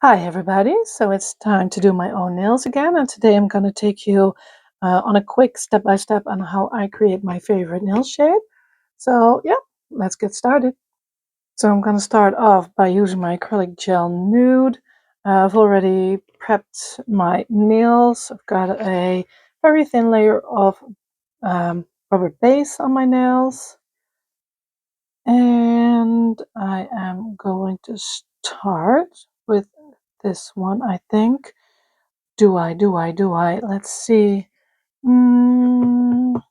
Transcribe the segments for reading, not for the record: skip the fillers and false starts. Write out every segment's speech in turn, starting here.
Hi everybody, so it's time to do my own nails again, and today I'm going to take you on a quick step-by-step on how I create my favorite nail shape. So yeah, let's get started. So I'm going to start off by using my acrylic gel Nude. I've already prepped my nails. I've got a very thin layer of rubber base on my nails, and I am going to start with this one, I think. Do I? Let's see. Nope.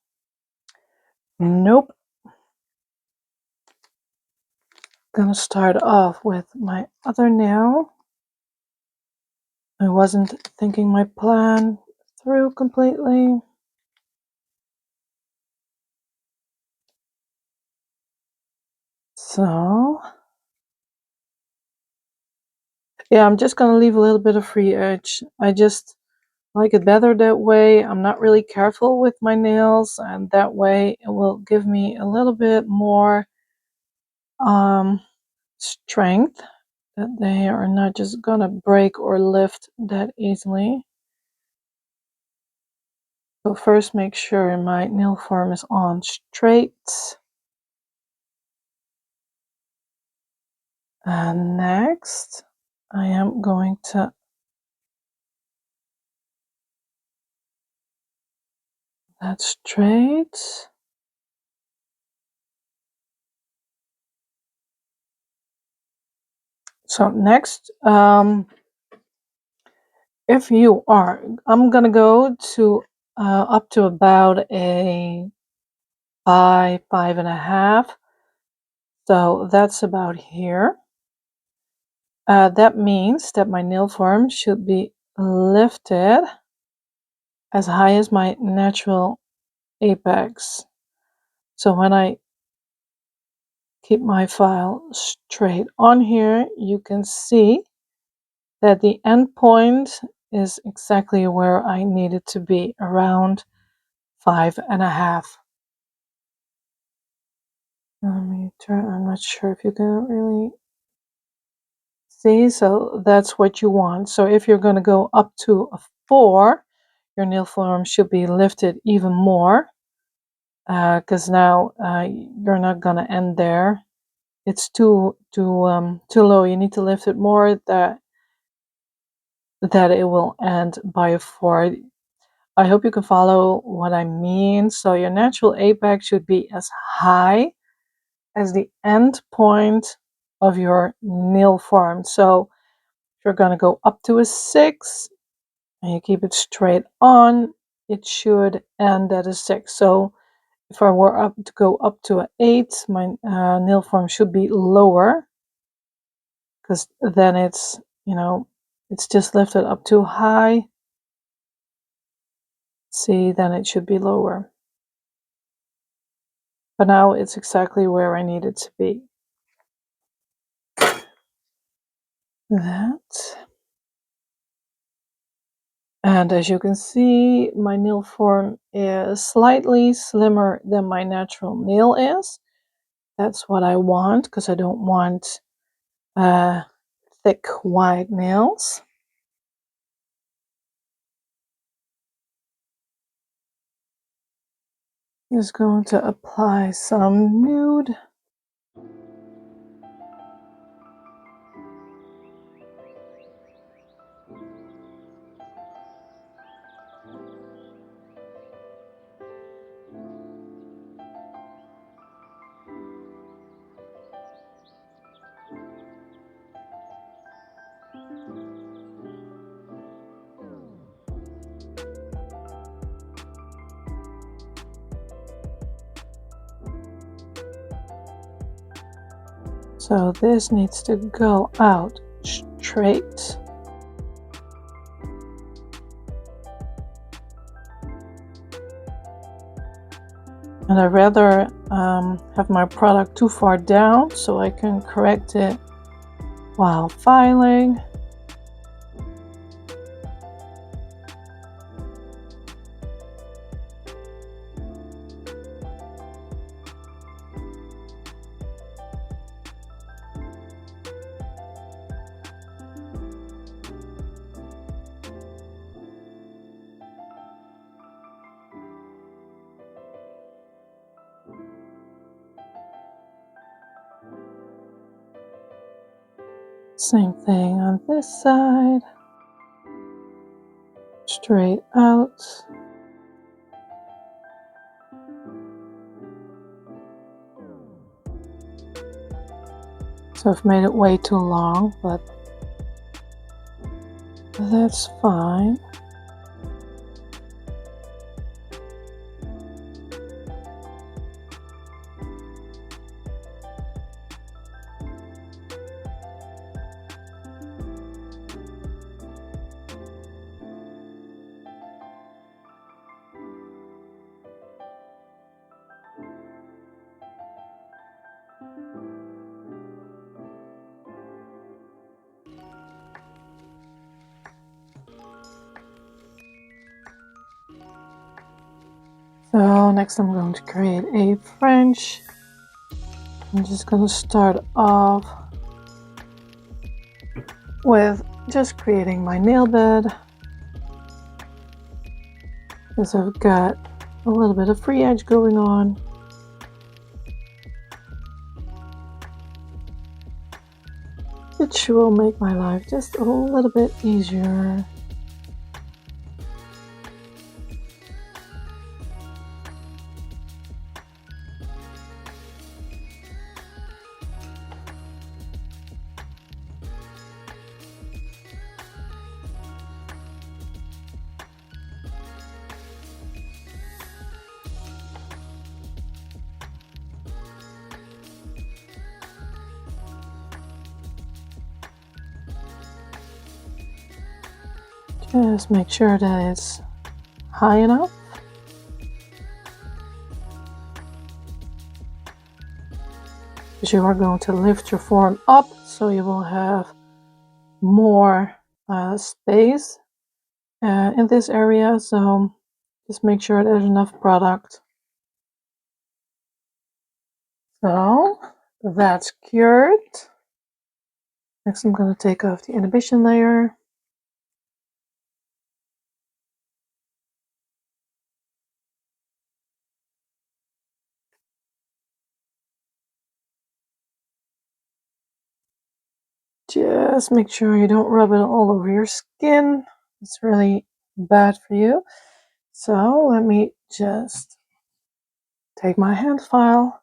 Gonna start off with my other nail. I wasn't thinking my plan through completely. So, yeah, I'm just gonna leave a little bit of free edge. I just like it better that way. I'm not really careful with my nails, and that way it will give me a little bit more strength, that they are not just gonna break or lift that easily. So first make sure my nail form is on straight, and next I am going to that straight. So next, if you are, I'm gonna go to up to about a 5.5. So that's about here. That means that my nail form should be lifted as high as my natural apex. So when I keep my file straight on here, you can see that the end point is exactly where I need it to be, around 5.5. Let me try. I'm not sure if you can really see. So that's what you want. So if you're going to go up to a 4, your nail form should be lifted even more, because now you're not going to end there. It's too low. You need to lift it more, that it will end by a 4. I hope you can follow what I mean. So your natural apex should be as high as the end point of your nail form. So if you're going to go up to a 6 and you keep it straight on, it should end at a 6. So if I were to go up to an 8, my nail form should be lower, because then it's, it's just lifted up too high. See, then it should be lower. But now it's exactly where I need it to be. That. And as you can see, my nail form is slightly slimmer than my natural nail is. That's what I want, because I don't want thick, wide nails. Just going to apply some Nude. So this needs to go out straight. And I'd rather have my product too far down so I can correct it while filing. Same thing on this side. Straight out. So I've made it way too long, but that's fine. So next I'm going to create a French. I'm just going to start off with just creating my nail bed, because I've got a little bit of free edge going on. Which will make my life just a little bit easier. Just make sure that it's high enough. Because you are going to lift your form up, so you will have more space in this area. So just make sure there's enough product. So that's cured. Next I'm going to take off the inhibition layer. Just make sure you don't rub it all over your skin. It's really bad for you. So let me just take my hand file.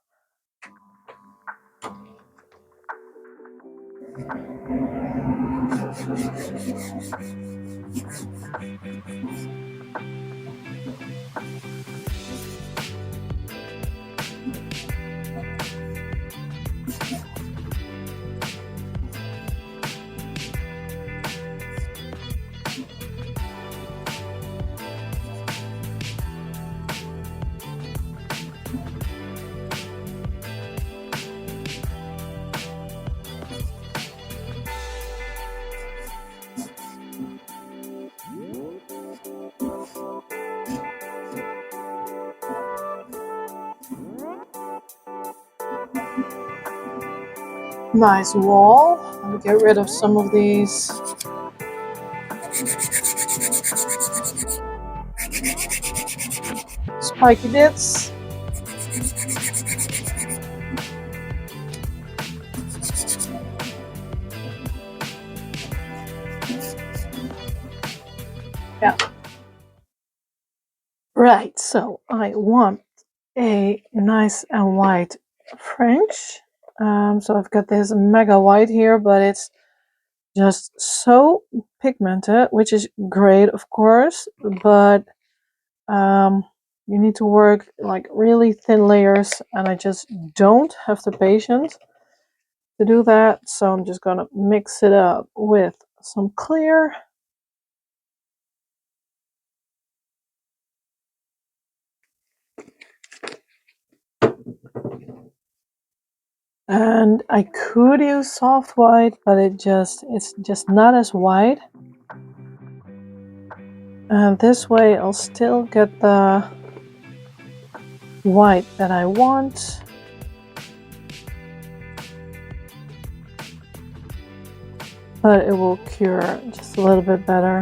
Nice wall. Let me get rid of some of these spiky bits. Yeah. Right, so I want a nice and white French. So I've got this mega white here, but it's just so pigmented, which is great, of course, but you need to work like really thin layers, and I just don't have the patience to do that. So I'm just gonna mix it up with some clear. And I could use soft white, but it's just not as white. And this way I'll still get the white that I want. But it will cure just a little bit better.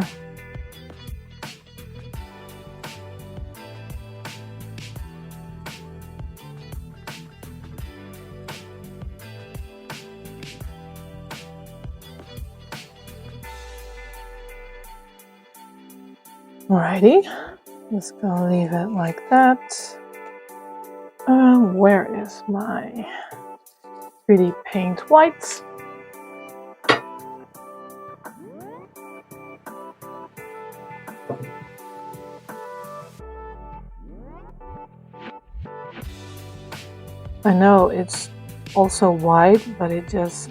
Alrighty, just gonna leave it like that. Where is my 3D paint whites? I know it's also white, but it just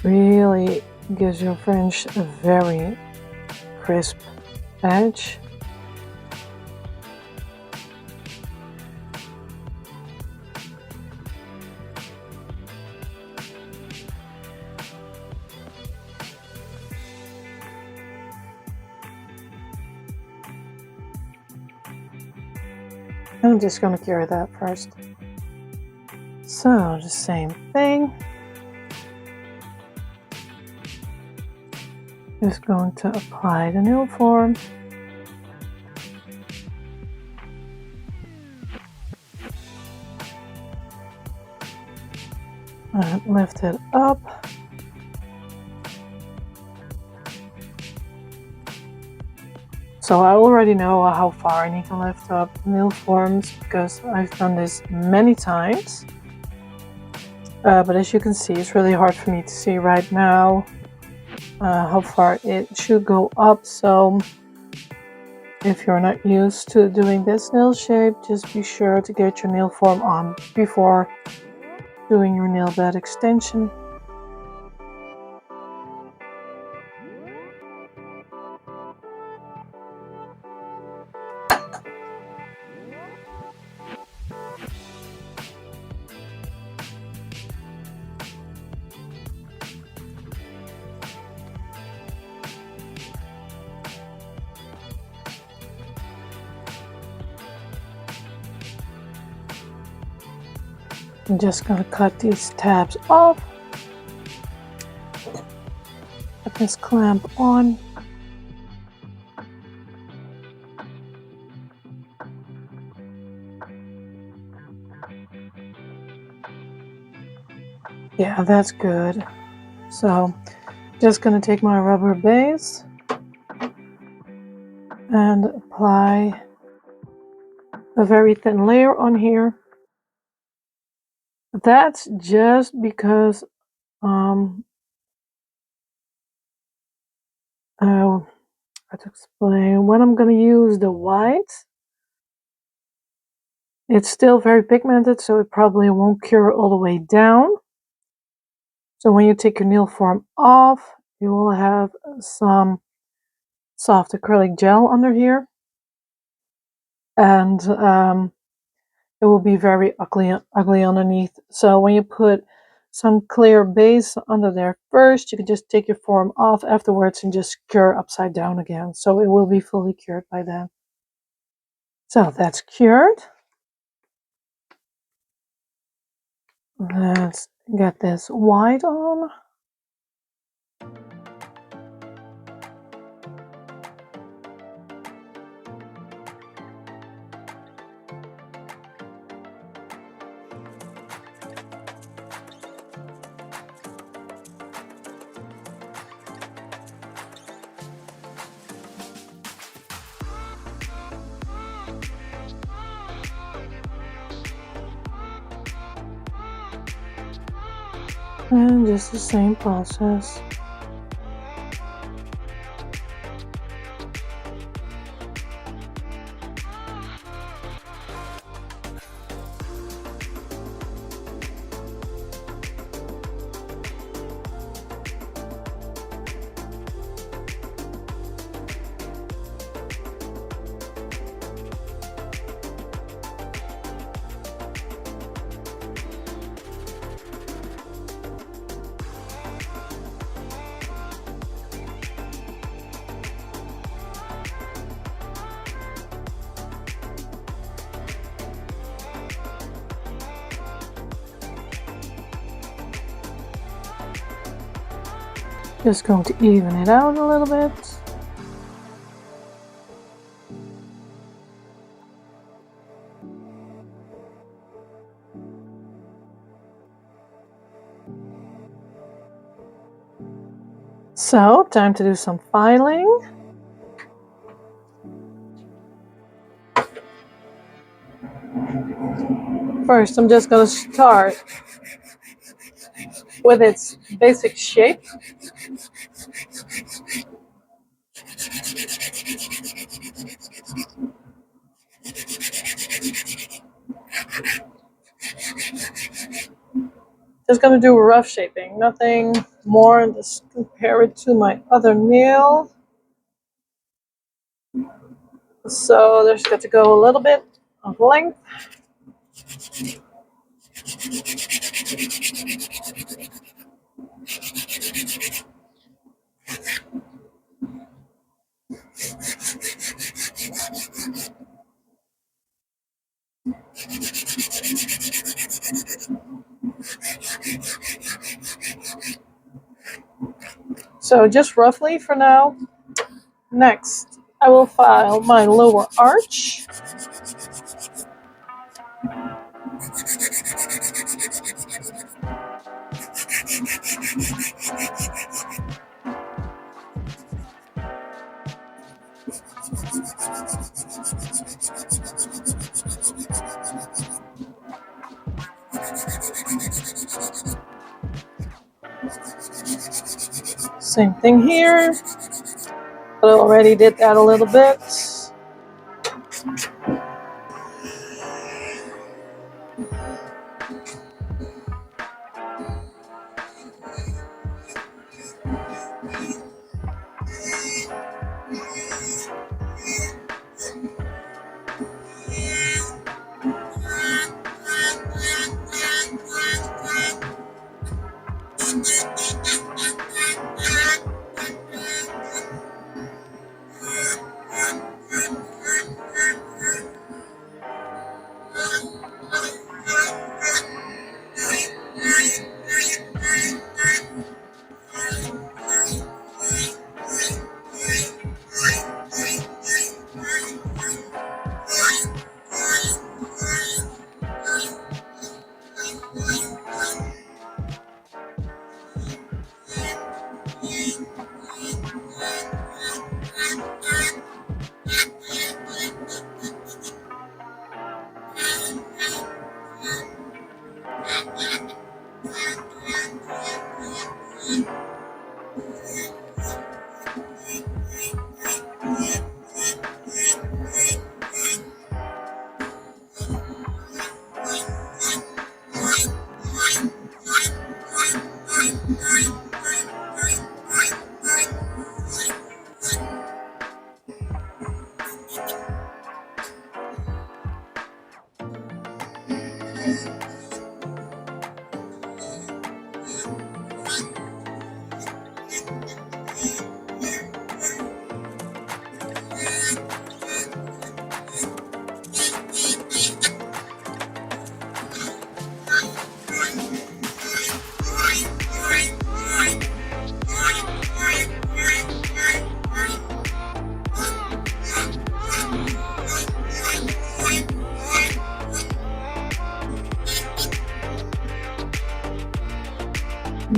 really gives your fringe a very crisp edge. I'm just going to cure that first. So the same thing. Just going to apply the nail form. And lift it up. So I already know how far I need to lift up nail forms because I've done this many times. But as you can see, it's really hard for me to see right now how far it should go up. So if you're not used to doing this nail shape, just be sure to get your nail form on before doing your nail bed extension. I'm just going to cut these tabs off. Put this clamp on. Yeah, that's good. So just going to take my rubber base and apply a very thin layer on here. That's just because how to explain, when I'm going to use the white, it's still very pigmented, so it probably won't cure all the way down. So when you take your nail form off, you will have some soft acrylic gel under here, and it will be very ugly underneath. So when you put some clear base under there first, you can just take your form off afterwards and just cure upside down again. So it will be fully cured by then. So that's cured. Let's get this white on. And just the same process. Just going to even it out a little bit. So, time to do some filing. First, I'm just going to start with its basic shape. Just going to do rough shaping, nothing more. Just compare it to my other nail. So there's got to go a little bit of length. So just roughly for now. Next, I will file my lower arch. Same thing here, but I already did that a little bit.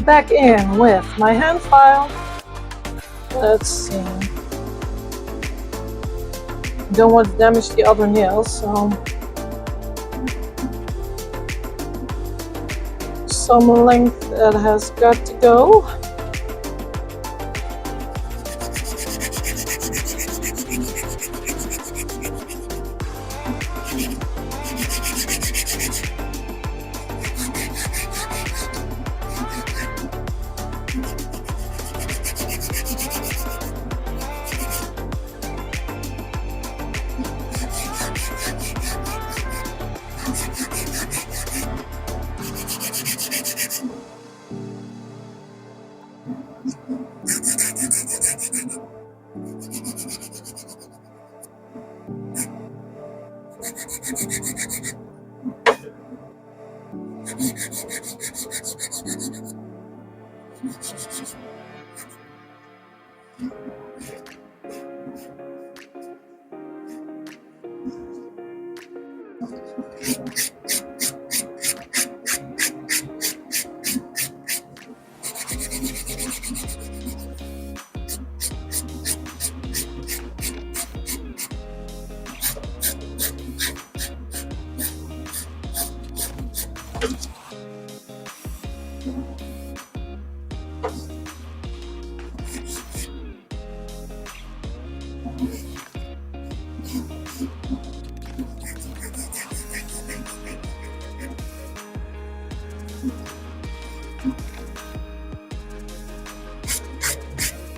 Back in with my hand file. Let's see. Don't want to damage the other nails, so some length that has got to go.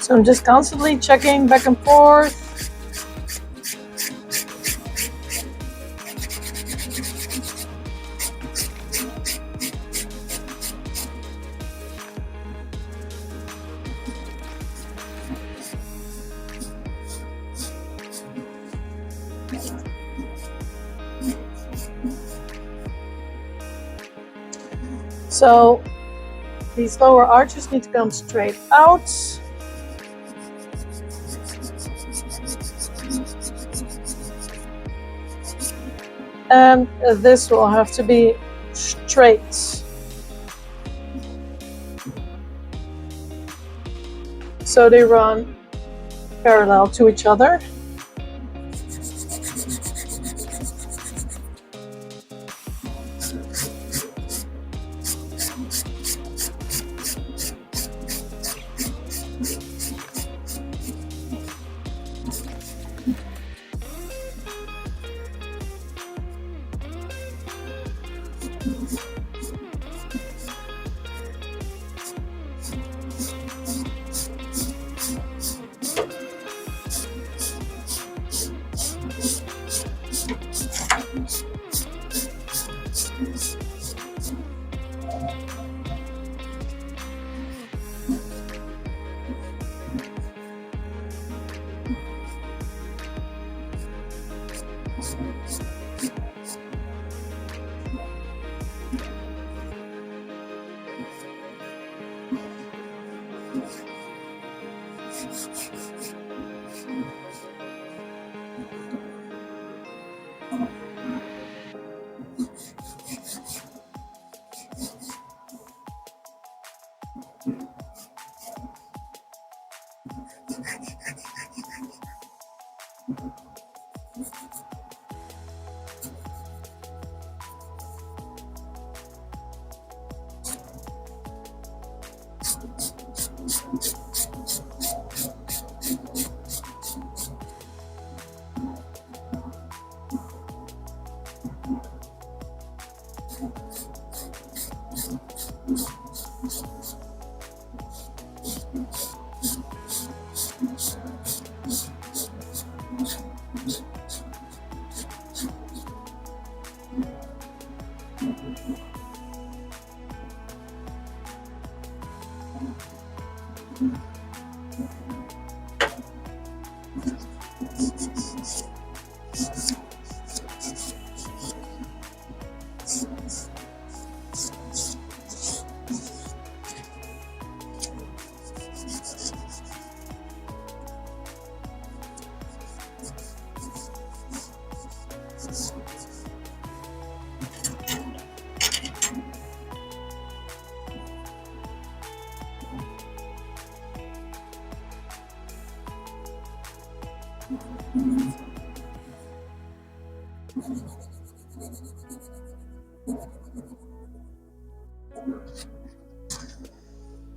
So I'm just constantly checking back and forth. So these lower arches need to come straight out. And this will have to be straight. So they run parallel to each other.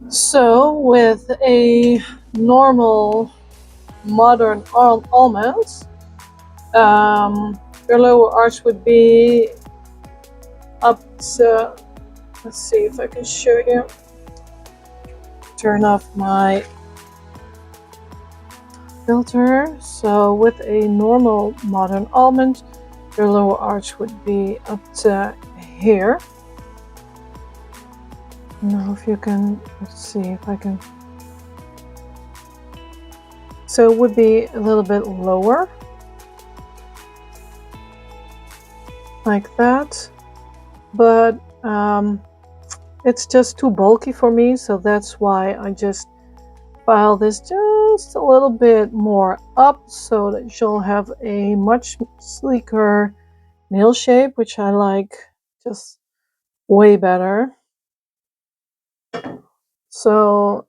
So with a normal modern almond, your lower arch would be up to, let's see if I can show you. Turn off my filter. So with a normal modern almond, your lower arch would be up to here. Now if you can, let's see if I can. So it would be a little bit lower, like that, but it's just too bulky for me, so that's why I just file this just a little bit more up so that you'll have a much sleeker nail shape, which I like just way better. So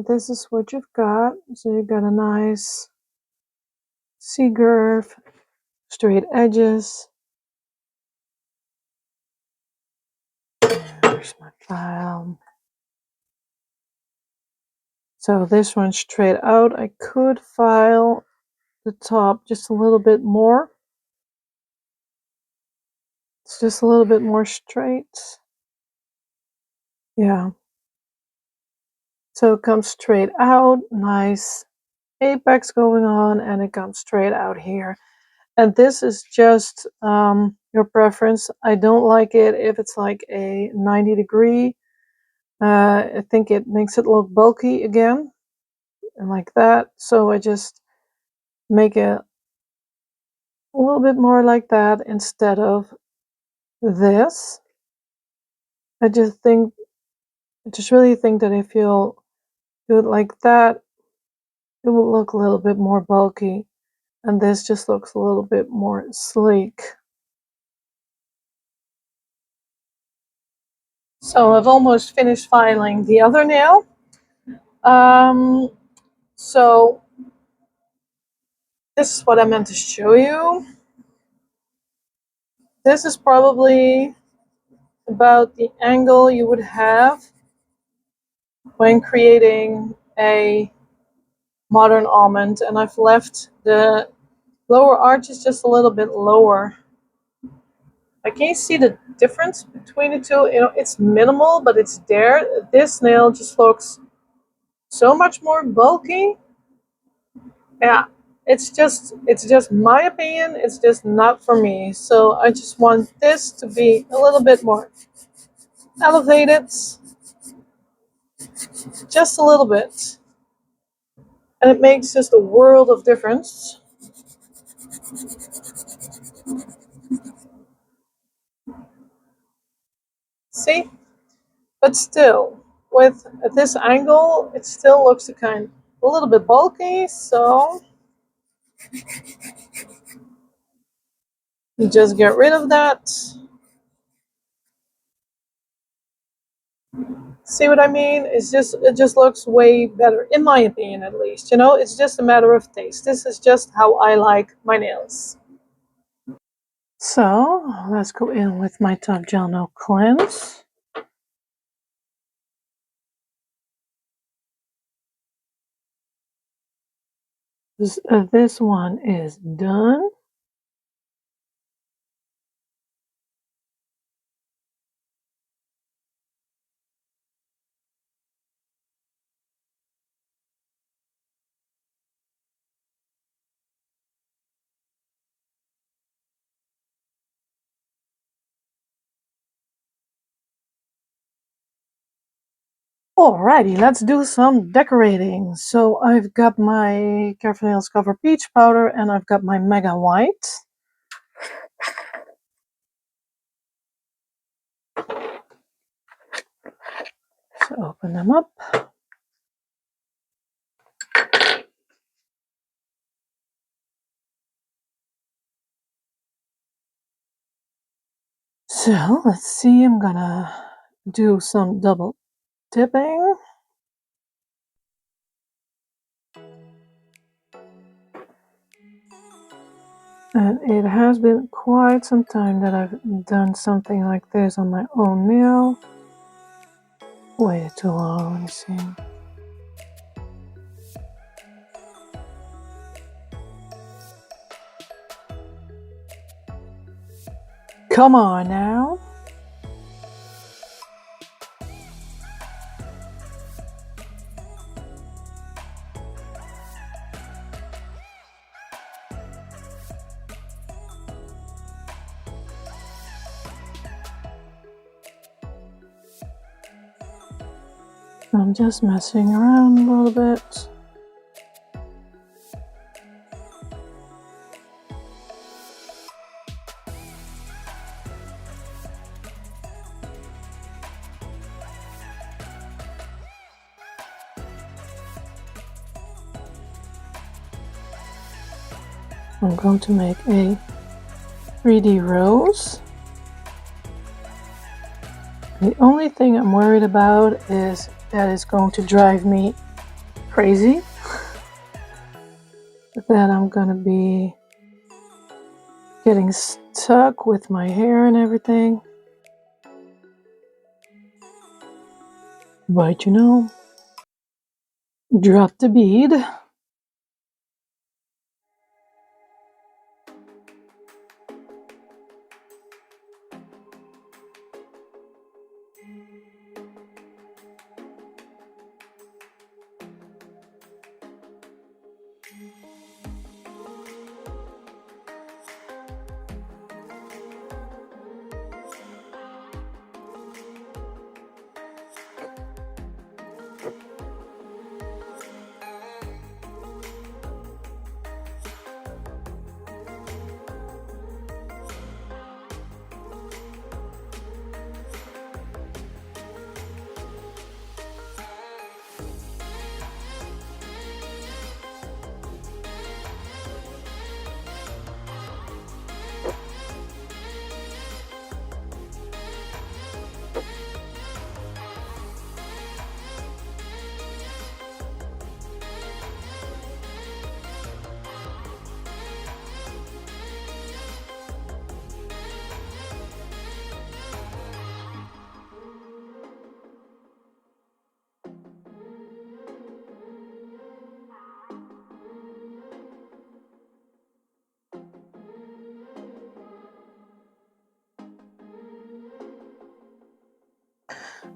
this is what you've got. So you've got a nice C-curve, straight edges. There's my file. So this one straight out. I could file the top just a little bit more. It's just a little bit more straight. Yeah. So it comes straight out, nice apex going on, and it comes straight out here. And this is just your preference. I don't like it if it's like a 90-degree. I think it makes it look bulky again, and like that. So I just make it a little bit more like that instead of this. I just really think that if you'll do it like that, it will look a little bit more bulky, and this just looks a little bit more sleek. So I've almost finished filing the other nail. So this is what I meant to show you. This is probably about the angle you would have when creating a modern almond, and I've left the lower arches just a little bit lower. I can't see the difference between the two. You know, it's minimal, but it's there. This nail just looks so much more bulky. Yeah, it's just my opinion. It's just not for me. So I just want this to be a little bit more elevated, just a little bit, and it makes just a world of difference. See, but still, with this angle, it still looks a little bit bulky. So you just get rid of that. See what I mean? It just looks way better, in my opinion at least. You know, it's just a matter of taste. This is just how I like my nails. So let's go in with my Top Gel No Cleanse. This one is done. Alrighty, let's do some decorating. So I've got my CareforNailz Cover Peach Powder and I've got my Mega White. So open them up. So let's see, I'm gonna do some double dipping. And it has been quite some time that I've done something like this on my own nail. Way too long, let me see. Come on now. I'm just messing around a little bit. I'm going to make a 3D rose. The only thing I'm worried about is that it's going to drive me crazy. That I'm gonna be getting stuck with my hair and everything. But you know, drop the bead.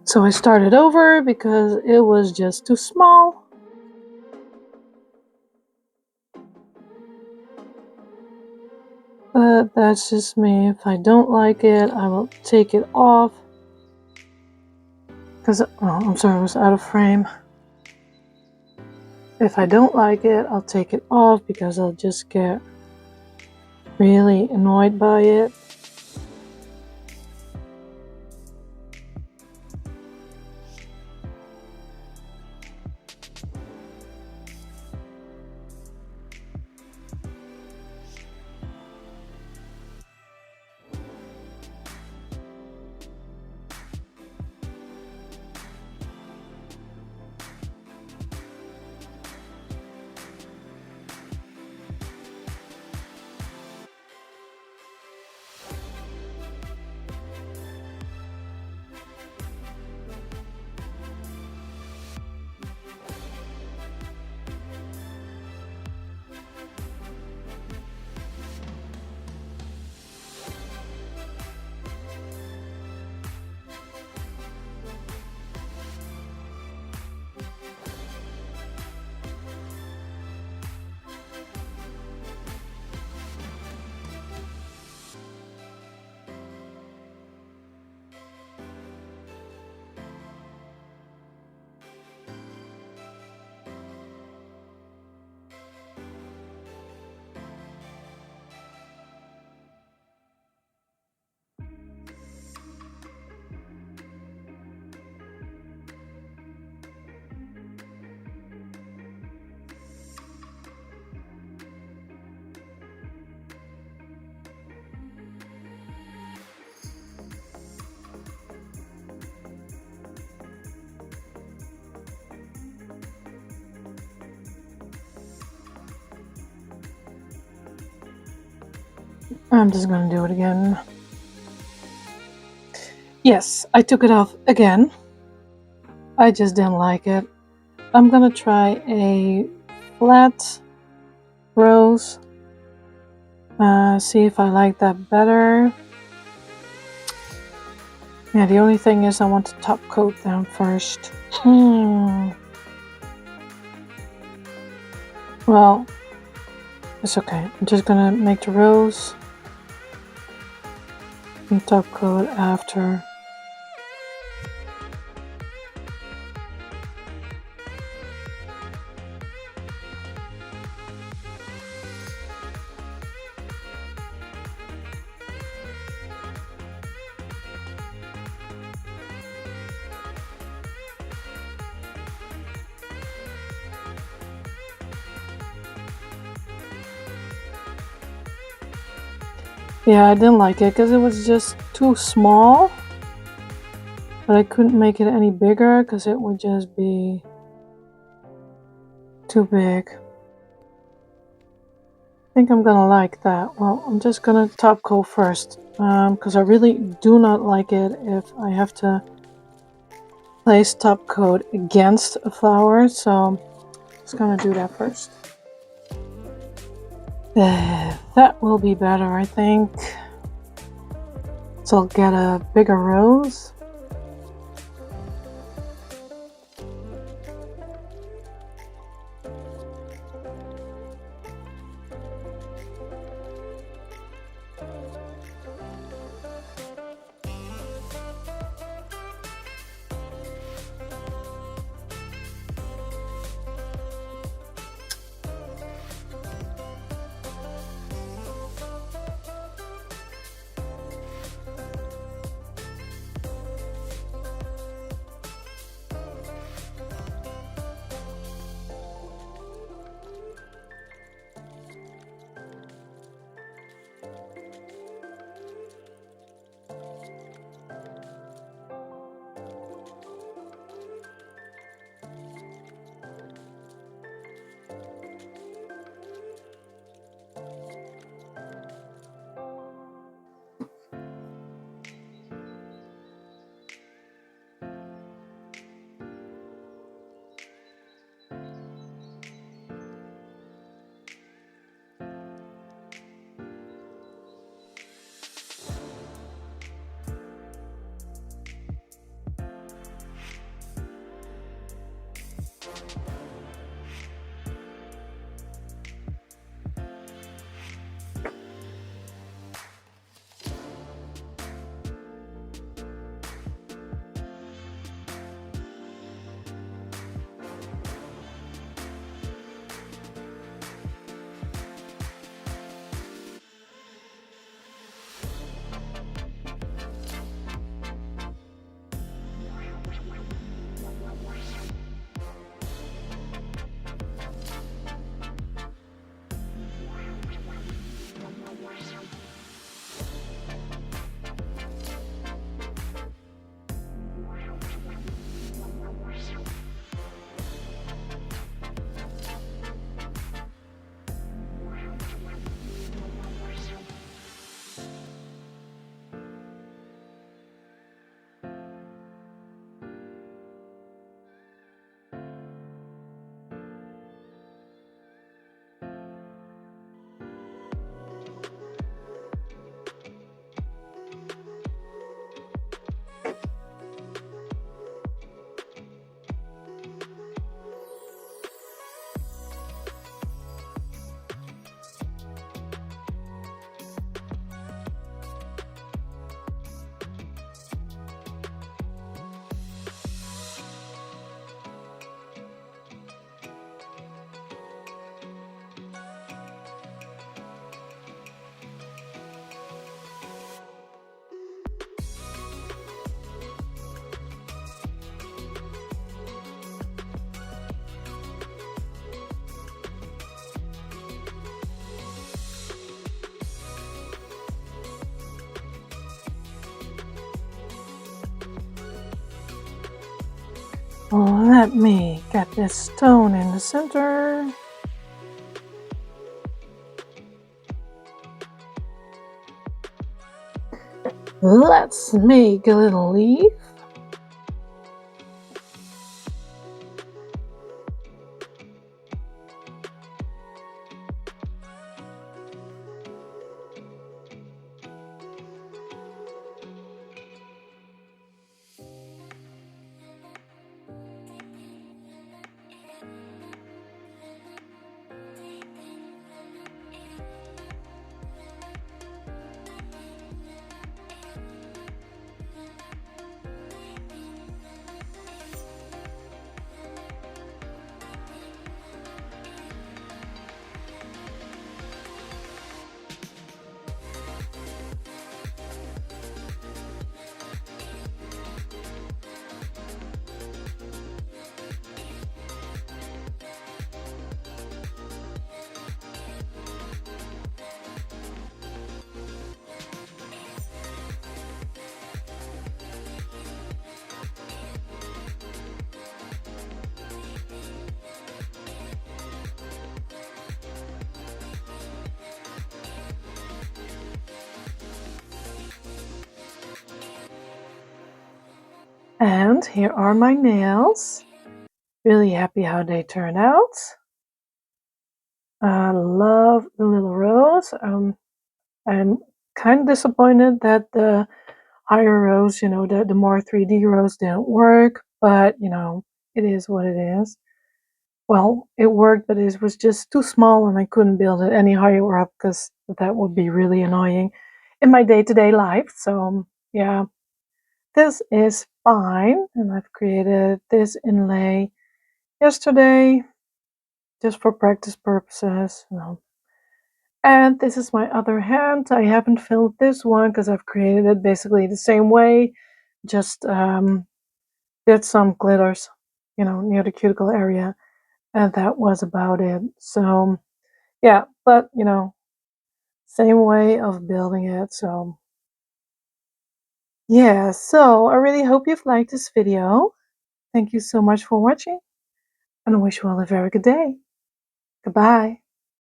So I started over because it was just too small. But that's just me. If I don't like it, I will take it off. Because, oh, I'm sorry, I was out of frame. If I don't like it, I'll take it off because I'll just get really annoyed by it. I'm just gonna do it again. Yes, I took it off again. I just didn't like it. I'm gonna try a flat rose. See if I like that better. Yeah, the only thing is I want to top coat them first. Well, it's okay. I'm just gonna make the rose and top coat after. Yeah, I didn't like it because it was just too small. But I couldn't make it any bigger because it would just be too big. I think I'm gonna like that. Well, I'm just gonna top coat first because I really do not like it if I have to place top coat against a flower. So I'm just gonna do that first. That will be better, I think. So I'll get a bigger rose. Let me get this stone in the center. Let's make a little leaf. And here are my nails. Really happy how they turn out. I love the little rose. I'm kind of disappointed that the higher rows, the more 3D rows didn't work, but it is what it is. Well, it worked, but it was just too small and I couldn't build it any higher up because that would be really annoying in my day-to-day life. So yeah, this is fine. And I've created this inlay yesterday just for practice purposes. And this is my other hand. I haven't filled this one because I've created it basically the same way. Just did some glitters, near the cuticle area. And that was about it. So yeah, but same way of building it. So yeah, so I really hope you've liked this video. Thank you so much for watching and I wish you all a very good day. Goodbye.